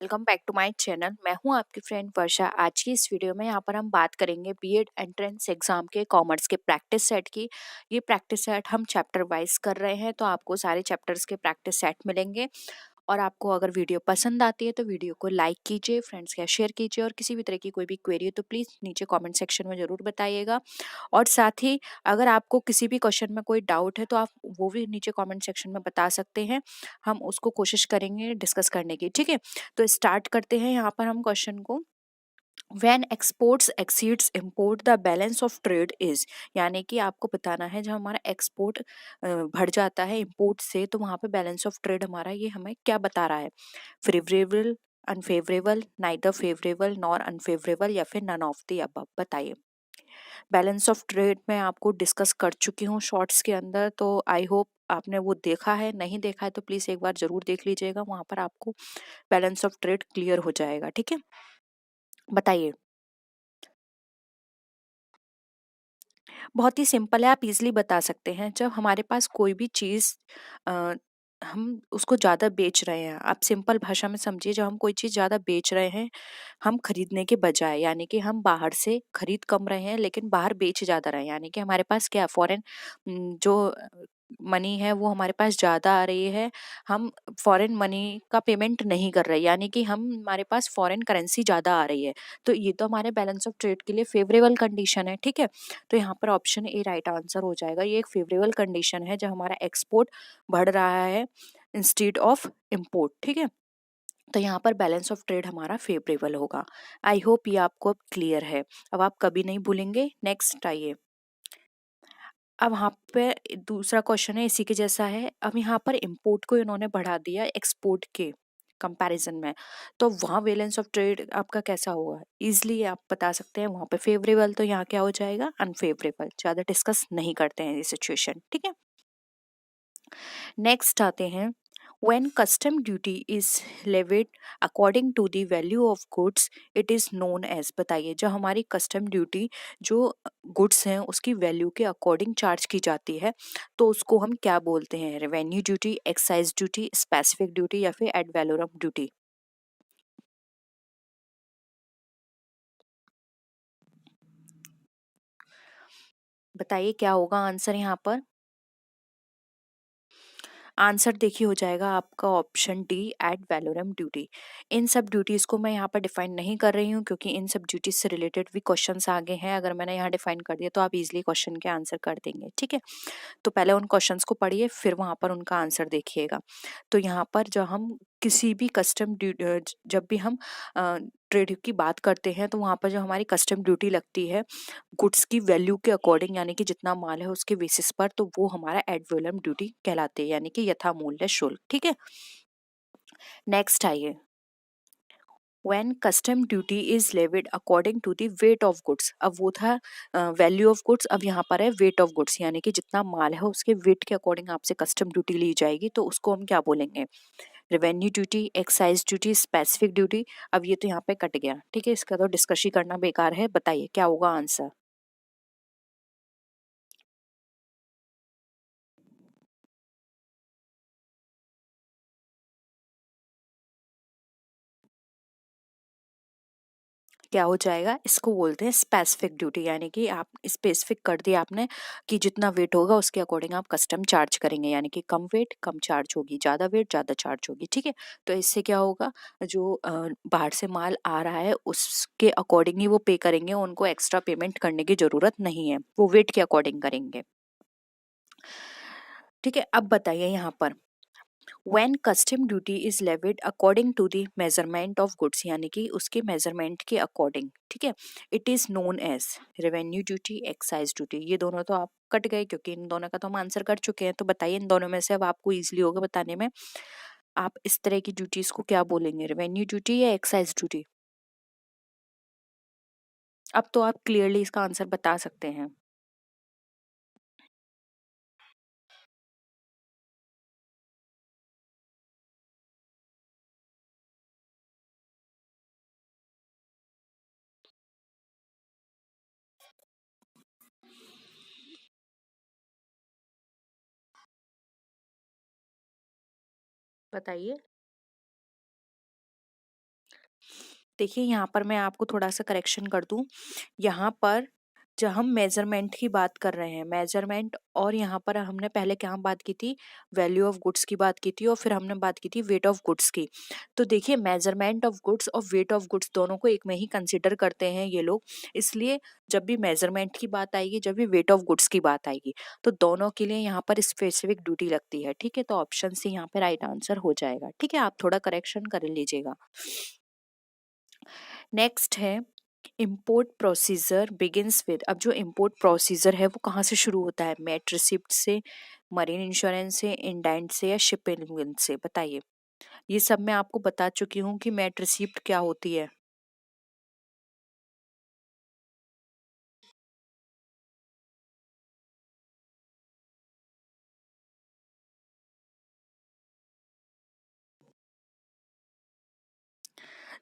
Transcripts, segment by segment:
Welcome back to my channel. मैं हूं आपकी फ्रेंड वर्षा। आज की इस वीडियो में यहाँ पर हम बात करेंगे बीएड एंट्रेंस एग्जाम के कॉमर्स के प्रैक्टिस सेट की। ये प्रैक्टिस सेट हम चैप्टर वाइज कर रहे हैं, तो आपको सारे चैप्टर्स के प्रैक्टिस सेट मिलेंगे। और आपको अगर वीडियो पसंद आती है तो वीडियो को लाइक कीजिए, फ्रेंड्स के साथ शेयर कीजिए, और किसी भी तरह की कोई भी क्वेरी है तो प्लीज़ नीचे कमेंट सेक्शन में ज़रूर बताइएगा। और साथ ही अगर आपको किसी भी क्वेश्चन में कोई डाउट है तो आप वो भी नीचे कमेंट सेक्शन में बता सकते हैं। हम उसको कोशिश करेंगे डिस्कस करने की, ठीक है। तो स्टार्ट करते हैं यहाँ पर हम क्वेश्चन को। When exports exceeds import the balance of trade is, यानी कि आपको बताना है जब हमारा एक्सपोर्ट बढ़ जाता है इंपोर्ट से, तो वहाँ पे बैलेंस ऑफ ट्रेड हमारा ये हमें क्या बता रहा है। Favourable, unfavourable, neither favourable nor unfavourable, या फिर नन ऑफ द अबव। बताइए। बैलेंस ऑफ ट्रेड में आपको डिस्कस कर चुकी हूँ शॉर्ट्स के अंदर, तो आई होप आपने वो देखा है। नहीं देखा है तो प्लीज़ एक बार ज़रूर देख लीजिएगा, वहाँ पर आपको बैलेंस ऑफ ट्रेड क्लियर हो जाएगा, ठीक है। बताइए। बहुत ही सिंपल है, आप इजीली बता सकते हैं। जब हमारे पास कोई भी चीज़ हम उसको ज़्यादा बेच रहे हैं, आप सिंपल भाषा में समझिए, जब हम कोई चीज़ ज़्यादा बेच रहे हैं हम खरीदने के बजाय, यानी कि हम बाहर से खरीद कम रहे हैं लेकिन बाहर बेच ज़्यादा रहे हैं, यानी कि हमारे पास क्या फॉरेन जो मनी है वो हमारे पास ज़्यादा आ रही है। हम फॉरेन मनी का पेमेंट नहीं कर रहे, यानी कि हम हमारे पास फॉरेन करेंसी ज़्यादा आ रही है। तो ये तो हमारे बैलेंस ऑफ ट्रेड के लिए फेवरेबल कंडीशन है, ठीक है। तो यहाँ पर ऑप्शन ए राइट आंसर हो जाएगा। ये एक फेवरेबल कंडीशन है जब हमारा एक्सपोर्ट बढ़ रहा है इंस्टीड ऑफ इम्पोर्ट, ठीक है। तो यहाँ पर बैलेंस ऑफ ट्रेड हमारा फेवरेबल होगा। आई होप ये आपको अब क्लियर है, अब आप कभी नहीं भूलेंगे। नेक्स्ट आइए। अब यहाँ पे दूसरा क्वेश्चन है, इसी के जैसा है। अब यहाँ पर इम्पोर्ट को इन्होंने बढ़ा दिया एक्सपोर्ट के कंपैरिजन में, तो वहाँ बैलेंस ऑफ ट्रेड आपका कैसा होगा। इजिली आप बता सकते हैं। वहाँ पे फेवरेबल, तो यहाँ क्या हो जाएगा अनफेवरेबल। ज़्यादा डिस्कस नहीं करते हैं ये सिचुएशन, ठीक है। नेक्स्ट आते हैं। When custom duty is levied according to the value of goods, it is known as। बताइए। जो हमारी कस्टम ड्यूटी जो गुड्स हैं उसकी वैल्यू के अकॉर्डिंग चार्ज की जाती है, तो उसको हम क्या बोलते हैं। Revenue duty, excise duty, specific duty, या फिर एड वैलोरम ड्यूटी। बताइए क्या होगा आंसर यहाँ पर। आंसर देखिए हो जाएगा आपका option D, ad valorem duty. इन सब ड्यूटीज़ को मैं यहाँ पर डिफाइन नहीं कर रही हूँ, क्योंकि इन सब ड्यूटीज से रिलेटेड भी क्वेश्चंस आगे हैं। अगर मैंने यहाँ डिफाइन कर दिया तो आप इजीली क्वेश्चन के आंसर कर देंगे, ठीक है। तो पहले उन क्वेश्चंस को पढ़िए, फिर वहाँ पर उनका आंसर देखिएगा। तो यहाँ पर जब हम किसी भी जब भी हम ट्रेड की बात करते हैं, तो वहाँ पर जो हमारी कस्टम ड्यूटी लगती है गुड्स की वैल्यू के अकॉर्डिंग, यानी कि जितना माल है उसके बेसिस पर, तो वो हमारा एड वैलोरम ड्यूटी कहलाती है, यानी कि यथा मूल्य शुल्क, ठीक है। नेक्स्ट आइए। When custom duty is levied according to the weight of goods, अब वो था वैल्यू ऑफ गुड्स, अब यहाँ पर है वेट ऑफ गुड्स, यानी कि जितना माल है उसके वेट के अकॉर्डिंग आपसे कस्टम ड्यूटी ली जाएगी, तो उसको हम क्या बोलेंगे। Revenue duty, excise duty, specific duty. अब ये तो यहाँ पे कट गया, ठीक है, इसका तो डिस्कस ही करना बेकार है। बताइए क्या होगा आंसर। क्या हो जाएगा, इसको बोलते हैं स्पेसिफिक ड्यूटी, यानी कि आप स्पेसिफिक कर दिया आपने कि जितना वेट होगा उसके अकॉर्डिंग आप कस्टम चार्ज करेंगे, यानी कि कम वेट कम चार्ज होगी, ज़्यादा वेट ज़्यादा चार्ज होगी, ठीक है। तो इससे क्या होगा, जो बाहर से माल आ रहा है उसके अकॉर्डिंग ही वो पे करेंगे, उनको एक्स्ट्रा पेमेंट करने की ज़रूरत नहीं है, वो वेट के अकॉर्डिंग करेंगे, ठीक है। अब बताइए यहाँ पर। When custom duty is levied according to the measurement of goods, यानी कि उसके मेजरमेंट के अकॉर्डिंग, ठीक है, it is known as revenue duty, excise duty. ये दोनों तो आप कट गए क्योंकि इन दोनों का तो हम आंसर कर चुके हैं। तो बताइए इन दोनों में से अब आपको इजीली होगा बताने में, आप इस तरह की ड्यूटीज को क्या बोलेंगे, रेवेन्यू ड्यूटी या एक्साइज ड्यूटी। अब तो आप क्लियरली इसका आंसर बता सकते हैं। बताइए। देखिए यहाँ पर मैं आपको थोड़ा सा करेक्शन कर दूं। यहाँ पर जब हम मेजरमेंट की बात कर रहे हैं, मेजरमेंट, और यहाँ पर हमने पहले क्या बात की थी, वैल्यू ऑफ गुड्स की बात की थी, और फिर हमने बात की थी वेट ऑफ गुड्स की। तो देखिए मेजरमेंट ऑफ गुड्स और वेट ऑफ गुड्स दोनों को एक में ही कंसिडर करते हैं ये लोग। इसलिए जब भी मेजरमेंट की बात आएगी, जब भी वेट ऑफ गुड्स की बात आएगी, तो दोनों के लिए यहाँ पर स्पेसिफिक ड्यूटी लगती है। ठीक है, तो ऑप्शन सी यहाँ पे राइट आंसर हो जाएगा। ठीक है, आप थोड़ा करेक्शन कर लीजिएगा। नेक्स्ट है इम्पोर्ट प्रोसीजर बिगिंस विद। अब जो इम्पोर्ट प्रोसीजर है वो कहाँ से शुरू होता है, मेट रिसिप्ट से, मरीन इंश्योरेंस से, इंडेंट से, या शिपिंग से, बताइए। ये सब मैं आपको बता चुकी हूँ कि मेट रिसिप्ट क्या होती है।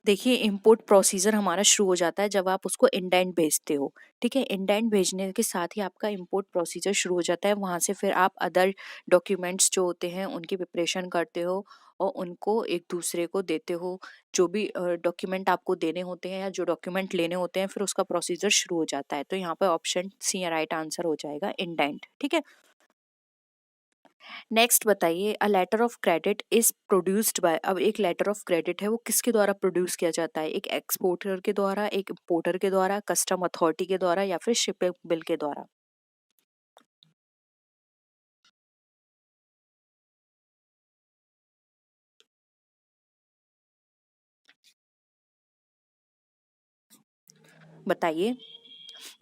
देखिए इंपोर्ट प्रोसीजर हमारा शुरू हो जाता है जब आप उसको इंडेंट भेजते हो। ठीक है, इंडेंट भेजने के साथ ही आपका इंपोर्ट प्रोसीजर शुरू हो जाता है। वहाँ से फिर आप अदर डॉक्यूमेंट्स जो होते हैं उनकी प्रिपरेशन करते हो और उनको एक दूसरे को देते हो। जो भी डॉक्यूमेंट आपको देने होते हैं या जो डॉक्यूमेंट लेने होते हैं, फिर उसका प्रोसीजर शुरू हो जाता है। तो यहाँ पर ऑप्शन सी राइट आंसर हो जाएगा, इंडेंट। ठीक है, नेक्स्ट बताइए, a letter of credit is produced by. अब एक लेटर ऑफ क्रेडिट है वो किसके द्वारा प्रोड्यूस किया जाता है, एक एक्सपोर्टर के द्वारा, एक इम्पोर्टर के द्वारा, कस्टम अथॉरिटी के द्वारा, या फिर शिपिंग बिल के द्वारा। बताइए।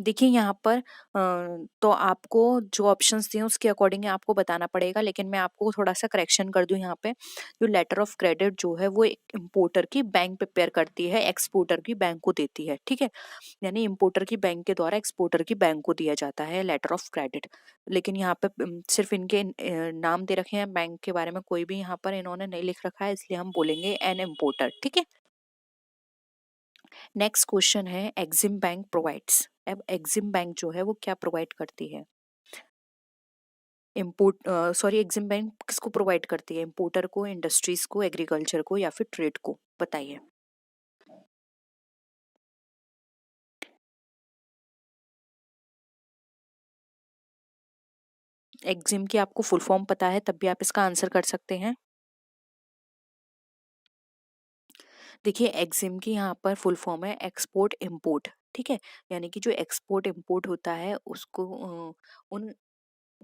देखिए यहाँ पर तो आपको जो ऑप्शंस दिए उसके अकॉर्डिंग आपको बताना पड़ेगा, लेकिन मैं आपको थोड़ा सा करेक्शन कर दूं। यहाँ पे जो लेटर ऑफ क्रेडिट जो है वो एक इम्पोर्टर की बैंक प्रिपेयर करती है, एक्सपोर्टर की बैंक को देती है। ठीक है, यानी इम्पोर्टर की बैंक के द्वारा एक्सपोर्टर की बैंक को दिया जाता है लेटर ऑफ क्रेडिट। लेकिन यहाँ पे सिर्फ इनके नाम दे रखे हैं, बैंक के बारे में कोई भी यहाँ पर इन्होंने नहीं लिख रखा है, इसलिए हम बोलेंगे एन इम्पोर्टर। ठीक है, नेक्स्ट क्वेश्चन है एग्जिम बैंक प्रोवाइड्स। अब एग्जिम बैंक जो है वो क्या प्रोवाइड करती है, इम्पोर्ट सॉरी एग्जिम बैंक किसको प्रोवाइड करती है, इम्पोर्टर को, इंडस्ट्रीज को, एग्रीकल्चर को, या फिर ट्रेड को, बताइए। एग्जिम की आपको फुल फॉर्म पता है तब भी आप इसका आंसर कर सकते हैं। देखिए एग्जिम की यहाँ पर फुल फॉर्म है एक्सपोर्ट इम्पोर्ट। ठीक है, यानी कि जो एक्सपोर्ट इम्पोर्ट होता है उसको उन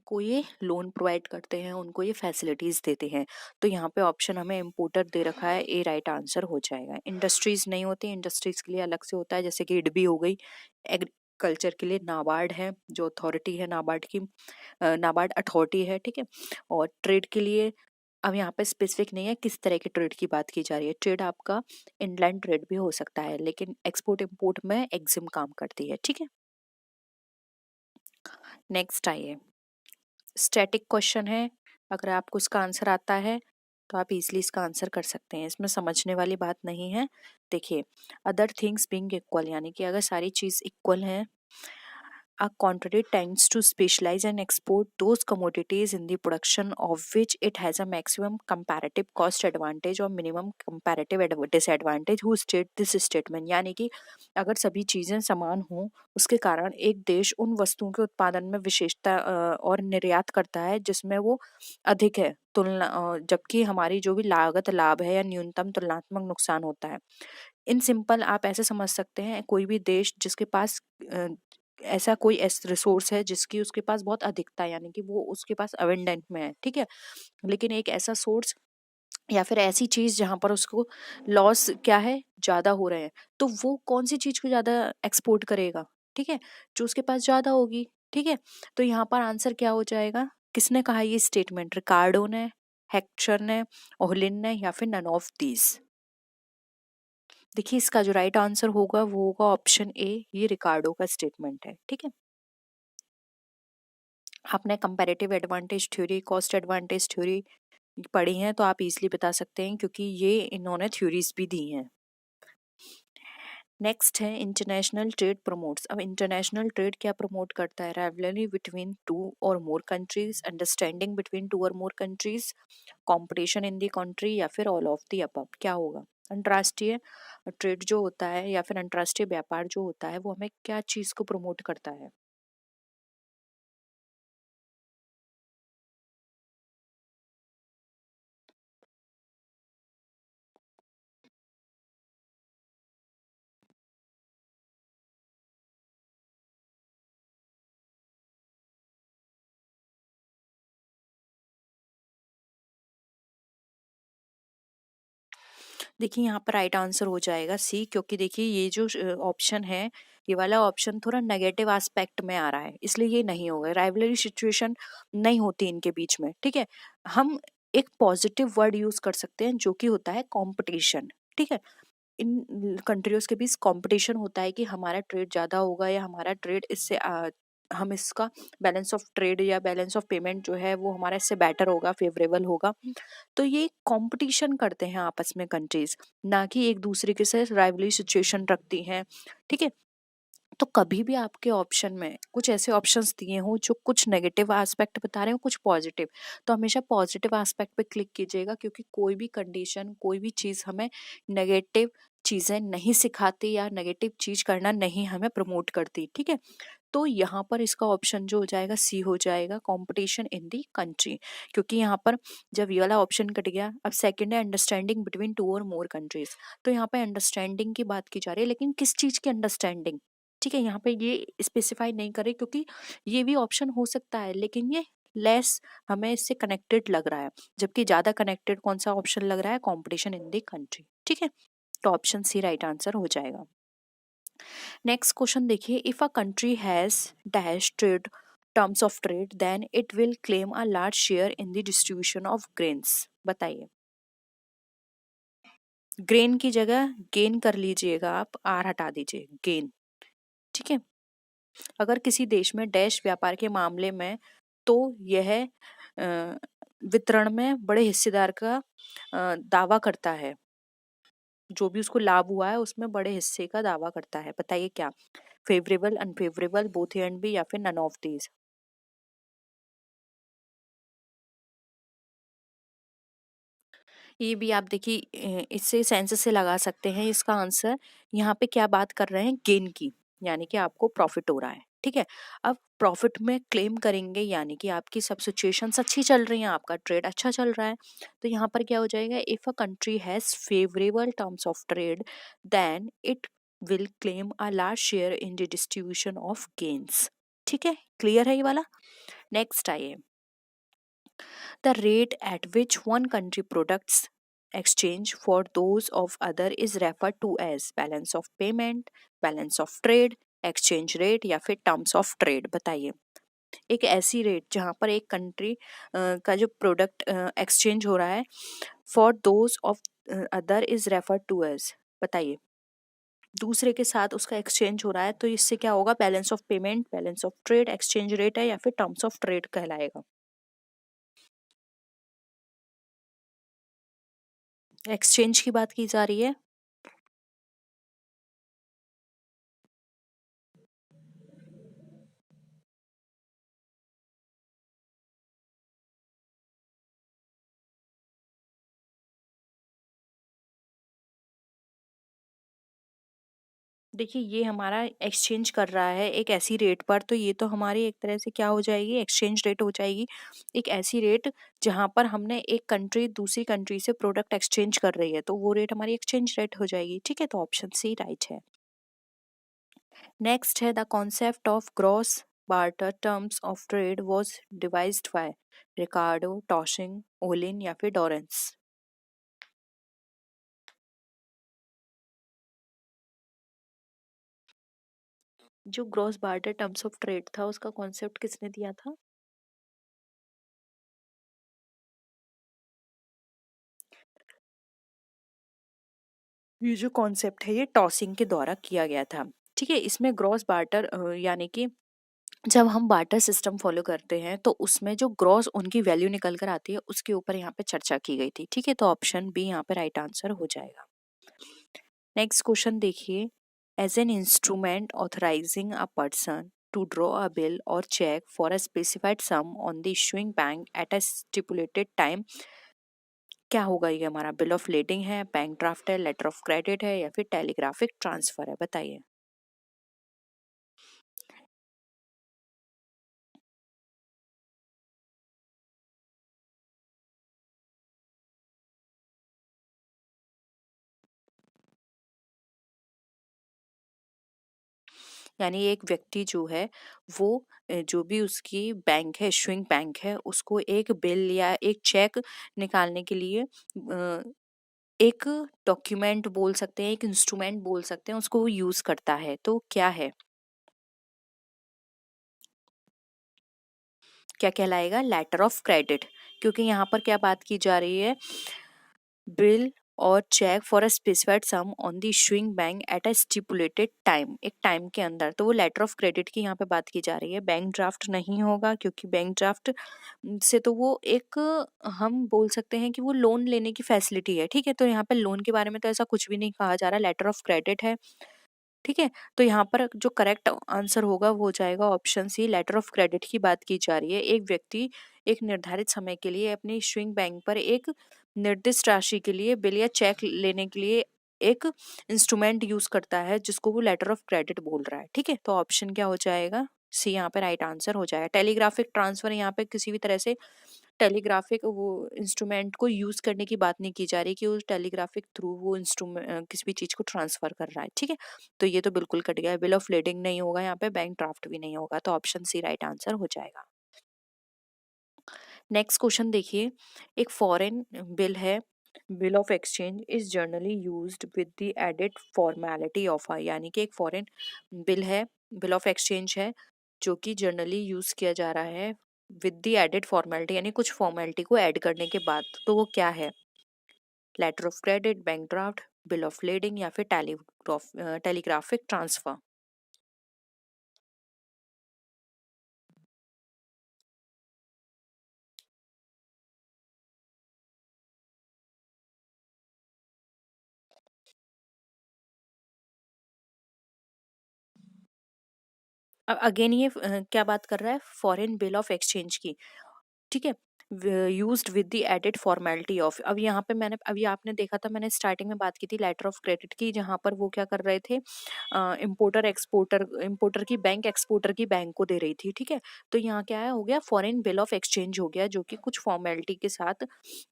को ये लोन प्रोवाइड करते हैं, उनको ये फैसिलिटीज देते हैं। तो यहाँ पे ऑप्शन हमें इम्पोर्टर दे रखा है, ए राइट आंसर हो जाएगा। इंडस्ट्रीज नहीं होती, इंडस्ट्रीज के लिए अलग से होता है, जैसे कि इडबी हो गई। एग्रीकल्चर के लिए नाबार्ड है, जो अथॉरिटी है नाबार्ड की, नाबार्ड अथॉरिटी है। ठीक है, और ट्रेड के लिए अब यहाँ पे स्पेसिफिक नहीं है किस तरह के ट्रेड की बात की जा रही है। ट्रेड आपका इनलैंड ट्रेड भी हो सकता है, लेकिन एक्सपोर्ट इम्पोर्ट में एग्जिम काम करती है। ठीक है, नेक्स्ट आइए, स्टैटिक क्वेश्चन है। अगर आपको इसका आंसर आता है तो आप इजीली इसका आंसर कर सकते हैं, इसमें समझने वाली बात नहीं है। देखिए, अदर थिंग्स बीइंग इक्वल, यानी कि अगर सारी चीज इक्वल हैं, a country tends to specialize and export those commodities in the production of which it has a maximum comparative cost advantage or minimum comparative disadvantage. Who state this statement? यानी कि अगर सभी चीजें समान हों, उसके कारण एक देश उन वस्तुओं के उत्पादन में विशेषता और निर्यात करता है जिसमें वो अधिक है तुलना, जबकि हमारी जो भी लागत लाभ है या न्यूनतम तुलनात्मक नुकसान होता है। इन सिंपल आप ऐसे समझ सकते हैं, कोई भी देश जिसके पास ऐसा कोई रिसोर्स है जिसकी उसके पास बहुत अधिकता है, यानी कि वो उसके पास अवेंडेंट में है। ठीक है, लेकिन एक ऐसा सोर्स या फिर ऐसी चीज जहां पर उसको लॉस क्या है, ज्यादा हो रहे हैं, तो वो कौन सी चीज को ज्यादा एक्सपोर्ट करेगा। ठीक है, जो उसके पास ज्यादा होगी। ठीक है, तो यहाँ पर आंसर क्या हो जाएगा, किसने कहा ये स्टेटमेंट, रिकार्डो ने, हेक्चर ने, ओहलिन ने, या फिर नन ऑफ दीज। देखिए इसका जो राइट आंसर होगा वो होगा ऑप्शन ए, ये रिकार्डो का स्टेटमेंट है। ठीक है, आपने comparative advantage theory, cost advantage theory पढ़ी हैं तो आप इजीली बता सकते हैं, क्योंकि ये इन्होंने थ्योरीज भी दी हैं। नेक्स्ट है इंटरनेशनल ट्रेड प्रमोट्स। अब इंटरनेशनल ट्रेड क्या प्रमोट करता है, rivalry between two or more countries, understanding between two or more countries, competition in the country, या फिर ऑल ऑफ दी अबव, क्या होगा। अंतर्राष्ट्रीय ट्रेड जो होता है या फिर अंतर्राष्ट्रीय व्यापार जो होता है वो हमें क्या चीज को प्रमोट करता है? देखिए यहाँ पर राइट आंसर हो जाएगा सी, क्योंकि देखिए ये जो ऑप्शन है, ये वाला ऑप्शन थोड़ा नेगेटिव एस्पेक्ट में आ रहा है, इसलिए ये नहीं होगा। राइवलरी सिचुएशन नहीं होती इनके बीच में, ठीक है। हम एक पॉजिटिव वर्ड यूज कर सकते हैं जो कि होता है कंपटीशन, ठीक है। इन कंट्रियों के बीच कंपटीशन होता है कि हमारा ट्रेड ज़्यादा होगा या हमारा ट्रेड इससे हम इसका बैलेंस ऑफ ट्रेड या बैलेंस ऑफ पेमेंट जो है वो हमारा इससे बेटर होगा, फेवरेबल होगा। तो ये कंपटीशन करते हैं आपस में कंट्रीज, ना कि एक दूसरे के साथ राइवलरी सिचुएशन रखती हैं, ठीक है। तो कभी भी आपके ऑप्शन में कुछ ऐसे ऑप्शंस दिए हों जो कुछ नेगेटिव एस्पेक्ट बता रहे हो, कुछ पॉजिटिव, तो हमेशा पॉजिटिव एस्पेक्ट पे क्लिक कीजिएगा, क्योंकि कोई भी कंडीशन, कोई भी चीज़ हमें नेगेटिव चीज़ें नहीं सिखाती या नेगेटिव चीज़ करना नहीं हमें प्रमोट करती, ठीक है। तो यहाँ पर इसका ऑप्शन जो हो जाएगा सी हो जाएगा, कंपटीशन इन दी कंट्री। क्योंकि यहाँ पर जब ये वाला ऑप्शन कट गया, अब सेकंड है understanding between two or more countries. तो यहाँ पे अंडरस्टैंडिंग की बात की जा रही है, लेकिन किस चीज़ की अंडरस्टैंडिंग, ठीक है। यहाँ पे ये स्पेसिफाई नहीं करे, क्योंकि ये भी ऑप्शन हो सकता है, लेकिन ये लेस हमें इससे कनेक्टेड लग रहा है, जबकि ज्यादा कनेक्टेड कौन सा ऑप्शन लग रहा है, कंपटीशन इन दी कंट्री, ठीक है। तो ऑप्शन सी राइट आंसर हो जाएगा। नेक्स्ट क्वेश्चन देखिए, if a country has dash trade terms of trade then it will claim a large share in the distribution of grains. बताइए। Grain की जगह gain कर लीजिएगा, आप आर हटा दीजिए, गेन, ठीक है। अगर किसी देश में डैश व्यापार के मामले में, तो यह वितरण में बड़े हिस्सेदार का दावा करता है, जो भी उसको लाभ हुआ है उसमें बड़े हिस्से का दावा करता है। बताइए क्या, favourable, unfavourable, both and B, या फिर नन ऑफ दीज। ये भी आप देखिए इससे सेंस से लगा सकते हैं इसका आंसर। यहाँ पे क्या बात कर रहे हैं, गेन की, यानी कि आपको प्रॉफिट हो रहा है, ठीक है। अब प्रॉफिट में क्लेम करेंगे, यानी कि आपकी सब सिचुएशंस अच्छी चल रही हैं, आपका ट्रेड अच्छा चल रहा है। तो यहाँ पर क्या हो जाएगा, if a country has favourable terms of trade then it will claim a large share in the distribution of gains, ठीक है। क्लियर है ये वाला। नेक्स्ट आइए, the rate at which one country products exchange for those of other is referred to as balance of payment, balance of trade, exchange rate, या फिर terms of trade। बताइए। एक ऐसी रेट जहां पर एक कंट्री का जो प्रोडक्ट एक्सचेंज हो रहा है for those of other is referred to as. बताइए। दूसरे के साथ उसका एक्सचेंज हो रहा है, तो इससे क्या होगा, balance of payment, balance of trade, exchange rate है, या फिर टर्म्स ऑफ ट्रेड कहलाएगा। एक्सचेंज की बात की जा रही है। देखिए ये हमारा एक्सचेंज कर रहा है एक ऐसी रेट पर, तो ये तो हमारी एक तरह से क्या हो जाएगी, एक्सचेंज रेट हो जाएगी। एक ऐसी रेट जहां पर हमने एक कंट्री दूसरी कंट्री से प्रोडक्ट एक्सचेंज कर रही है, तो वो रेट हमारी एक्सचेंज रेट हो जाएगी, ठीक है। तो ऑप्शन सी राइट है। नेक्स्ट है, the concept of gross barter terms of trade was devised by Ricardo, Taussig, Ohlin, या फिर डॉरेंस। जो gross barter terms of trade था उसका कॉन्सेप्ट किसने दिया था? ये जो कॉन्सेप्ट है ये टॉसिंग के द्वारा किया गया था, ठीक है। इसमें ग्रॉस बार्टर यानी कि जब हम बार्टर सिस्टम फॉलो करते हैं तो उसमें जो ग्रॉस उनकी वैल्यू निकल कर आती है उसके ऊपर यहाँ पे चर्चा की गई थी, ठीक है। तो ऑप्शन बी यहाँ पे राइट आंसर हो जाएगा। नेक्स्ट क्वेश्चन देखिए, as an instrument authorising a person to draw a bill और cheque for a specified sum on the issuing bank at a stipulated time क्या होगा ये हमारा? बिल ऑफ लेडिंग है, बैंक ड्राफ्ट है, लेटर ऑफ क्रेडिट है या फिर टेलीग्राफिक ट्रांसफर है? बताइए। यानी एक व्यक्ति जो है वो जो भी उसकी बैंक है, इशुइंग बैंक है, उसको एक बिल या एक चेक निकालने के लिए एक डॉक्यूमेंट बोल सकते हैं, एक इंस्ट्रूमेंट बोल सकते हैं, उसको वो यूज करता है। तो क्या है? क्या कहलाएगा? Letter of credit. क्योंकि यहाँ पर क्या बात की जा रही है? बिल और cheque for a specified sum on the issuing bank at a stipulated time, एक टाइम के अंदर। तो वो लेटर ऑफ क्रेडिट की यहाँ पे बात की जा रही है। बैंक ड्राफ्ट नहीं होगा, क्योंकि बैंक ड्राफ्ट से तो वो एक हम बोल सकते हैं कि वो लोन लेने की फैसिलिटी है। ठीक है, तो यहाँ पे लोन के बारे में तो ऐसा कुछ भी नहीं कहा जा रहा। लेटर ऑफ क्रेडिट है। ठीक है, तो यहाँ पर जो करेक्ट आंसर होगा वो हो जाएगा option C. Letter of credit की बात की जा रही है। एक व्यक्ति एक निर्धारित समय के लिए अपनी स्विंग बैंक पर एक निर्दिष्ट राशि के लिए बिल या चेक लेने के लिए एक इंस्ट्रूमेंट यूज करता है, जिसको वो लेटर ऑफ क्रेडिट बोल रहा है। ठीक है, तो ऑप्शन क्या हो जाएगा? सी यहाँ पे राइट आंसर हो जाएगा। टेलीग्राफिक ट्रांसफर, यहाँ पे किसी भी तरह से टेलीग्राफिक वो इंस्ट्रूमेंट को यूज करने की बात नहीं की जा रही कि उस टेलीग्राफिक थ्रू वो इंस्ट्रूमेंट किसी भी चीज को ट्रांसफर कर रहा है। ठीक है, तो ये तो बिल्कुल कट गया। बिल ऑफ लेडिंग नहीं होगा यहाँ पे, बैंक ड्राफ्ट भी नहीं होगा, तो ऑप्शन सी राइट आंसर हो जाएगा। नेक्स्ट क्वेश्चन देखिए। एक फॉरेन बिल है। Bill of exchange is generally used with the added formality of a, यानी कि एक फॉरेन बिल है, बिल ऑफ एक्सचेंज है, जो कि जनरली यूज किया जा रहा है विद द एडेड फॉर्मेलिटी, यानी कुछ फॉर्मेलिटी को ऐड करने के बाद। तो वो क्या है? Letter of credit, bank draft, bill of lading या फिर टेलीग्राफिक ट्रांसफर? अगेन ये क्या बात कर रहा है? फॉरेन बिल ऑफ एक्सचेंज की। ठीक है, used with the added formality of. अब यहाँ पे मैंने, अभी आपने देखा था, मैंने स्टार्टिंग में बात की थी लेटर ऑफ क्रेडिट की, जहाँ पर वो क्या कर रहे थे? इम्पोर्टर एक्सपोर्टर, इम्पोर्टर की बैंक एक्सपोर्टर की बैंक को दे रही थी। ठीक है, तो यहाँ क्या है, हो गया फॉरेन बिल ऑफ एक्सचेंज हो गया, जो कि कुछ फॉर्मेलिटी के साथ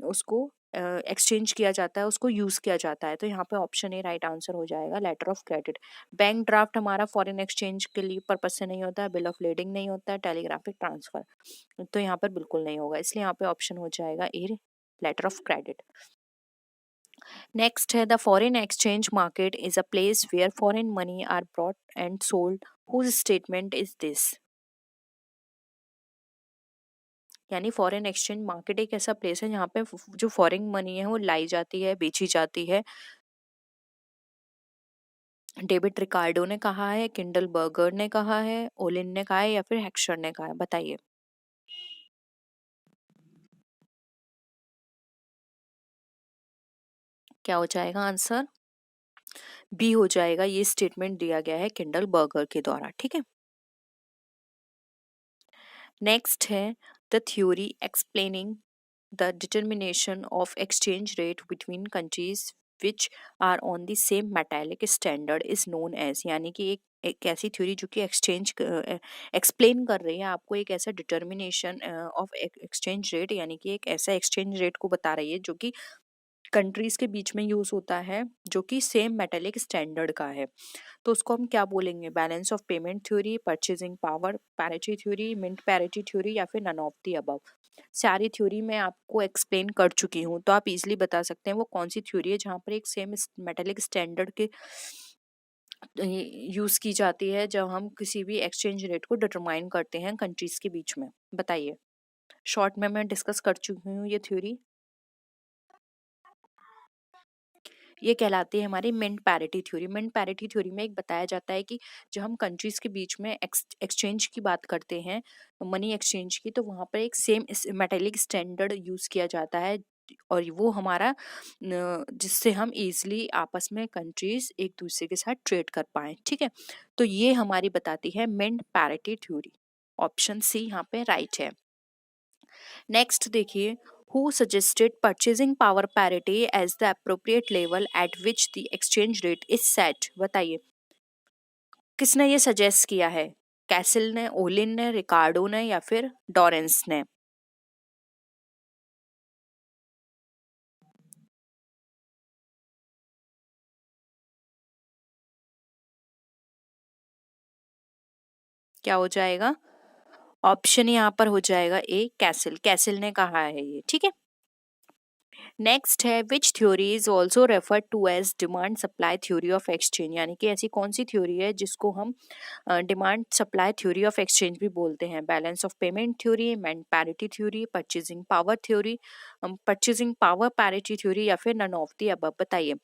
उसको एक्सचेंज किया जाता है, उसको यूज किया जाता है। तो यहाँ पे ऑप्शन ए राइट आंसर हो जाएगा, letter of credit. Bank draft हमारा फॉरेन एक्सचेंज के लिए पर्पज से नहीं होता है, बिल ऑफ लेडिंग नहीं होता है, टेलीग्राफिक ट्रांसफर तो यहाँ पर बिल्कुल नहीं होगा, इसलिए यहाँ पे ऑप्शन हो जाएगा A, letter of credit. Next है, the foreign exchange market is a place where foreign money are brought and sold, whose statement is this? यानी फॉरेन एक्सचेंज मार्केट एक ऐसा प्लेस है जहाँ पे जो फॉरेन मनी है वो लाई जाती है, बेची जाती है। डेविड रिकार्डो ने कहा है, किंडल बर्गर ने कहा है, ओलिन ने कहा है या फिर हेक्सर ने कहा है? बताइए। क्या हो जाएगा आंसर? बी हो जाएगा। ये स्टेटमेंट दिया गया है किंडल बर्गर के द्वारा। ठीक है, नेक्स्ट है, the theory explaining the determination of exchange rate between countries which are on the same metallic standard is known as. यानी कि एक ऐसी थ्योरी जो कि एक्सचेंज एक्सप्लेन कर रही है आपको एक ऐसा डिटर्मिनेशन ऑफ एक्सचेंज रेट, यानी कि एक ऐसा एक्सचेंज रेट को बता रही है जो कि कंट्रीज के बीच में यूज होता है, जो कि सेम मेटालिक स्टैंडर्ड का है। तो उसको हम क्या बोलेंगे? Balance of payment theory, purchasing power parity theory, mint parity theory या फिर नन ऑफ द अबव? सारी थ्योरी मैं आपको एक्सप्लेन कर चुकी हूँ, तो आप इजीली बता सकते हैं वो कौन सी थ्योरी है जहाँ पर एक सेम मेटालिक स्टैंडर्ड के यूज की जाती है जब हम किसी भी एक्सचेंज रेट को डिटरमाइन करते हैं कंट्रीज के बीच में। बताइए। शॉर्ट में मैं डिस्कस कर चुकी हूँ ये थ्योरी। ये कहलाती है हमारी mint parity theory. Mint parity theory में एक बताया जाता है कि जब हम कंट्रीज के बीच में एक्सचेंज की बात करते हैं, मनी एक्सचेंज की, तो वहाँ पर एक सेम मेटेलिक स्टैंडर्ड यूज किया जाता है, और वो हमारा जिससे हम इजीली आपस में कंट्रीज एक दूसरे के साथ ट्रेड कर पाए। ठीक है, तो ये हमारी बताती है mint parity theory. Option C यहाँ पे राइट है। नेक्स्ट देखिए, who suggested purchasing power parity as the appropriate level at which the exchange rate is set? बताइए किसने ये सजेस्ट किया है? कैसिल ने, ओलिन ने, रिकार्डो ने या फिर डॉरेंस ने? क्या हो जाएगा? ऑप्शन यहाँ पर हो जाएगा ए, कैसिल। कैसिल ने कहा है ये, ठीक है। नेक्स्ट है which theory is also referred to as demand supply theory of exchange, यानी कि ऐसी कौन सी थ्योरी है जिसको हम demand supply theory of exchange भी बोलते हैं? Balance of payment theory, parity theory, purchasing power theory, purchasing power parity theory या फिर नन ऑफ द अबव? बताइए।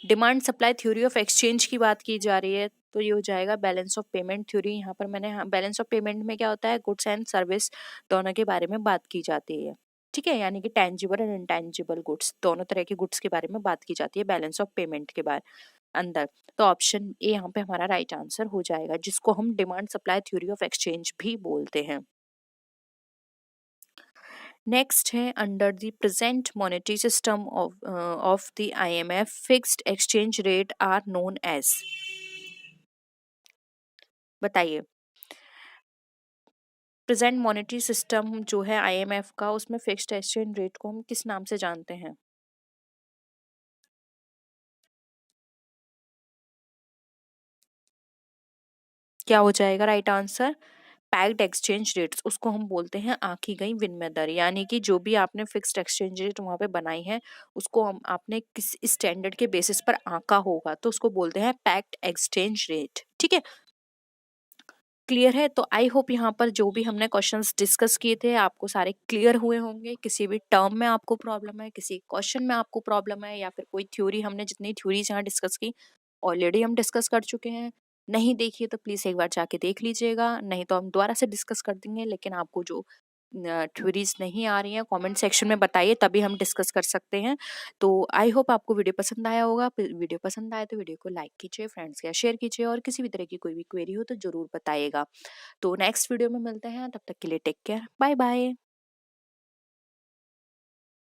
Demand supply theory of exchange की बात की जा रही है तो ये हो जाएगा बैलेंस ऑफ पेमेंट थ्योरी। यहाँ पर मैंने बैलेंस ऑफ पेमेंट में क्या होता है, गुड्स एंड सर्विस दोनों के बारे में बात की जाती है, ठीक है, यानी कि टेंजिबल एंड इनटेंजिबल गुड्स, दोनों तरह के गुड्स के बारे में बात की जाती है बैलेंस ऑफ पेमेंट के बारे अंदर। तो ऑप्शन ए यहाँ पे हमारा राइट आंसर हो जाएगा, जिसको हम demand supply theory of exchange भी बोलते हैं। नेक्स्ट है under the present monetary system of the IMF fixed exchange rate are known as? बताइए। प्रेजेंट मॉनेटरी सिस्टम जो है IMF का, उसमें फिक्स्ड एक्सचेंज रेट को हम किस नाम से जानते हैं? क्या हो जाएगा right answer? Packed exchange rates, उसको हम बोलते हैं आंकी गई विनिमय दर, यानी कि जो भी आपने फिक्स्ड एक्सचेंज रेट वहां पे बनाई है उसको हम आपने किस स्टैंडर्ड के बेसिस पर आंका होगा तो उसको बोलते हैं पैक्ड एक्सचेंज रेट, ठीक है। क्लियर है? तो आई होप यहाँ पर जो भी हमने क्वेश्चंस डिस्कस किए थे आपको सारे क्लियर हुए होंगे। किसी भी टर्म में आपको प्रॉब्लम है, किसी क्वेश्चन में आपको प्रॉब्लम है, या फिर कोई थ्योरी, हमने जितनी थ्योरीज यहाँ डिस्कस की ऑलरेडी हम डिस्कस कर चुके हैं। नहीं देखिए तो प्लीज एक बार जाके देख लीजिएगा, नहीं तो हम दोबारा से डिस्कस कर देंगे। लेकिन आपको जो थ्योरीज नहीं आ रही हैं कमेंट सेक्शन में बताइए, तभी हम डिस्कस कर सकते हैं। तो आई होप आपको वीडियो पसंद आया होगा। वीडियो पसंद आए तो वीडियो को लाइक कीजिए, फ्रेंड्स के साथ शेयर कीजिए, और किसी भी तरह की कोई भी क्वेरी हो तो जरूर बताइएगा। तो नेक्स्ट वीडियो में मिलते हैं, तब तक के लिए टेक केयर, बाय बाय।